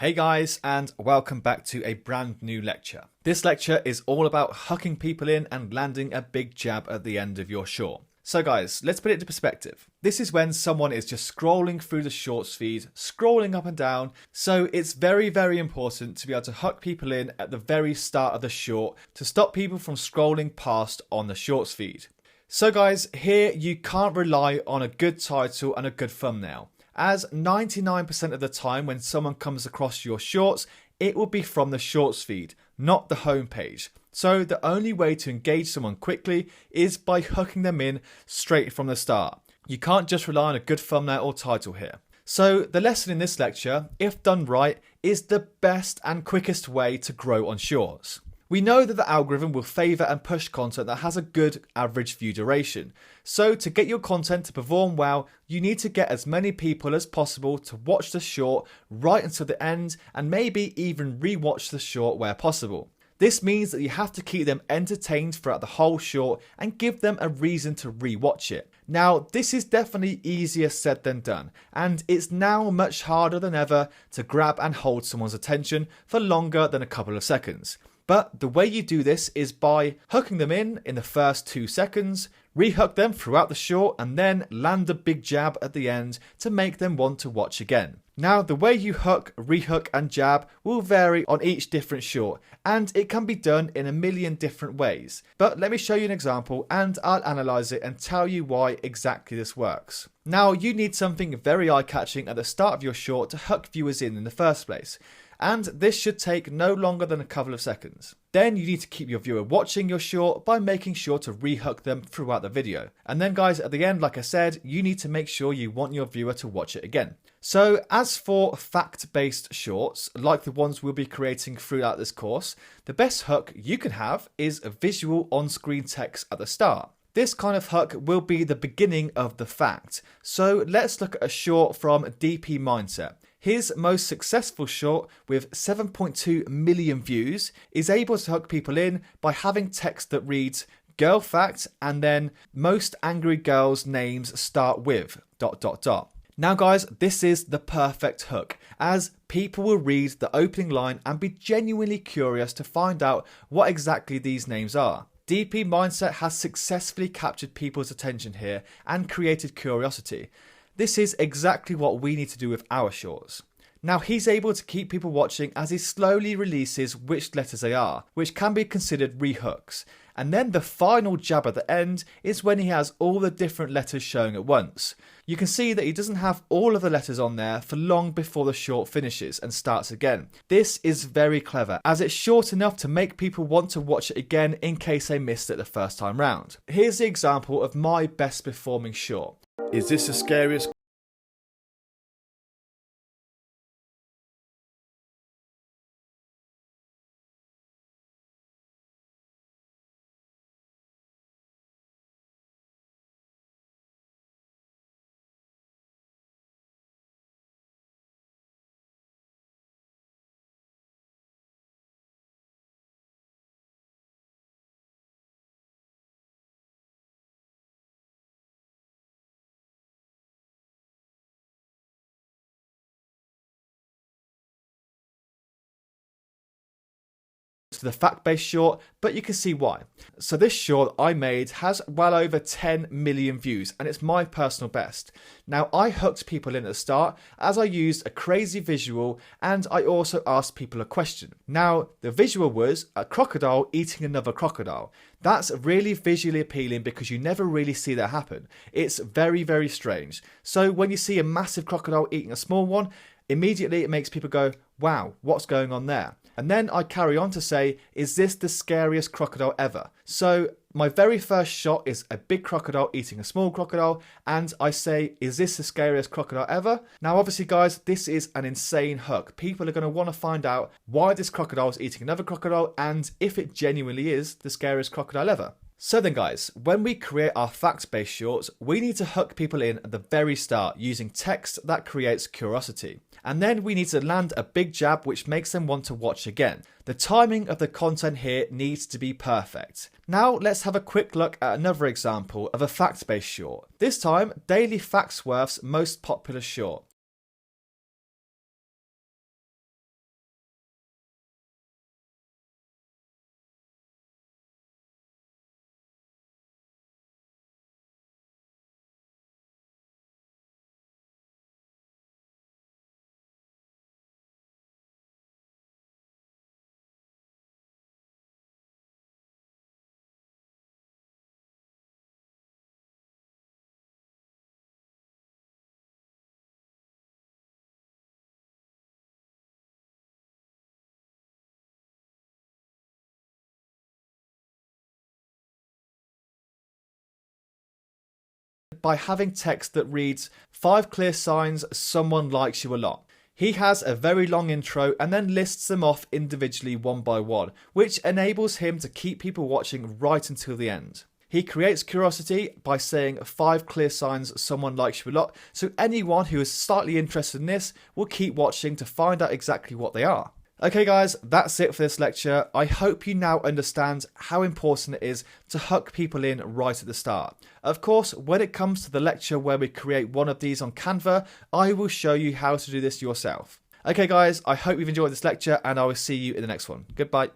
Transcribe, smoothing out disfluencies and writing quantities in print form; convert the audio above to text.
Hey guys, and welcome back to a brand new lecture. This lecture is all about hooking people in and landing a big jab at the end of your short. So guys, let's put it into perspective. This is when someone is just scrolling through the shorts feed, scrolling up and down. So it's very, very important to be able to hook people in at the very start of the short to stop people from scrolling past on the shorts feed. So guys, here you can't rely on a good title and a good thumbnail, as 99% of the time when someone comes across your shorts, it will be from the shorts feed, not the homepage. So the only way to engage someone quickly is by hooking them in straight from the start. You can't just rely on a good thumbnail or title here. So the lesson in this lecture, if done right, is the best and quickest way to grow on shorts. We know that the algorithm will favour and push content that has a good average view duration. So to get your content to perform well, you need to get as many people as possible to watch the short right until the end and maybe even rewatch the short where possible. This means that you have to keep them entertained throughout the whole short and give them a reason to rewatch it. Now, this is definitely easier said than done, and it's now much harder than ever to grab and hold someone's attention for longer than a couple of seconds. But the way you do this is by hooking them in the first 2 seconds, rehook them throughout the short, and then land a big jab at the end to make them want to watch again. Now, the way you hook, rehook and jab will vary on each different short, and it can be done in a million different ways. But let me show you an example and I'll analyze it and tell you why exactly this works. Now, you need something very eye-catching at the start of your short to hook viewers in the first place. And this should take no longer than a couple of seconds. Then you need to keep your viewer watching your short by making sure to rehook them throughout the video. And then guys, at the end, like I said, you need to make sure you want your viewer to watch it again. So as for fact-based shorts, like the ones we'll be creating throughout this course, the best hook you can have is a visual on-screen text at the start. This kind of hook will be the beginning of the fact. So let's look at a short from DP Mindset. His most successful short with 7.2 million views is able to hook people in by having text that reads girl fact and then most angry girls' names start with ... Now guys, this is the perfect hook, as people will read the opening line and be genuinely curious to find out what exactly these names are. DP Mindset has successfully captured people's attention here and created curiosity. This is exactly what we need to do with our shorts. Now he's able to keep people watching as he slowly releases which letters they are, which can be considered rehooks. And then the final jab at the end is when he has all the different letters showing at once. You can see that he doesn't have all of the letters on there for long before the short finishes and starts again. This is very clever, as it's short enough to make people want to watch it again in case they missed it the first time round. Here's the example of my best performing short. Is this the scariest to the fact-based short, but you can see why. So this short I made has well over 10 million views and it's my personal best. Now I hooked people in at the start as I used a crazy visual and I also asked people a question. Now the visual was a crocodile eating another crocodile. That's really visually appealing because you never really see that happen. It's very, very strange. So when you see a massive crocodile eating a small one, immediately it makes people go, wow, what's going on there? And then I carry on to say, is this the scariest crocodile ever? So my very first shot is a big crocodile eating a small crocodile, and I say, is this the scariest crocodile ever? Now obviously guys, this is an insane hook. People are going to want to find out why this crocodile is eating another crocodile and if it genuinely is the scariest crocodile ever. So then guys, when we create our fact-based shorts, we need to hook people in at the very start using text that creates curiosity. And then we need to land a big jab which makes them want to watch again. The timing of the content here needs to be perfect. Now let's have a quick look at another example of a fact-based short. This time, Daily Factsworth's most popular short. by having text that reads 5 clear signs someone likes you a lot. He has a very long intro and then lists them off individually one by one, which enables him to keep people watching right until the end. He creates curiosity by saying 5 clear signs someone likes you a lot, so anyone who is slightly interested in this will keep watching to find out exactly what they are. Okay guys, that's it for this lecture. I hope you now understand how important it is to hook people in right at the start. Of course, when it comes to the lecture where we create one of these on Canva, I will show you how to do this yourself. Okay guys, I hope you've enjoyed this lecture and I will see you in the next one. Goodbye.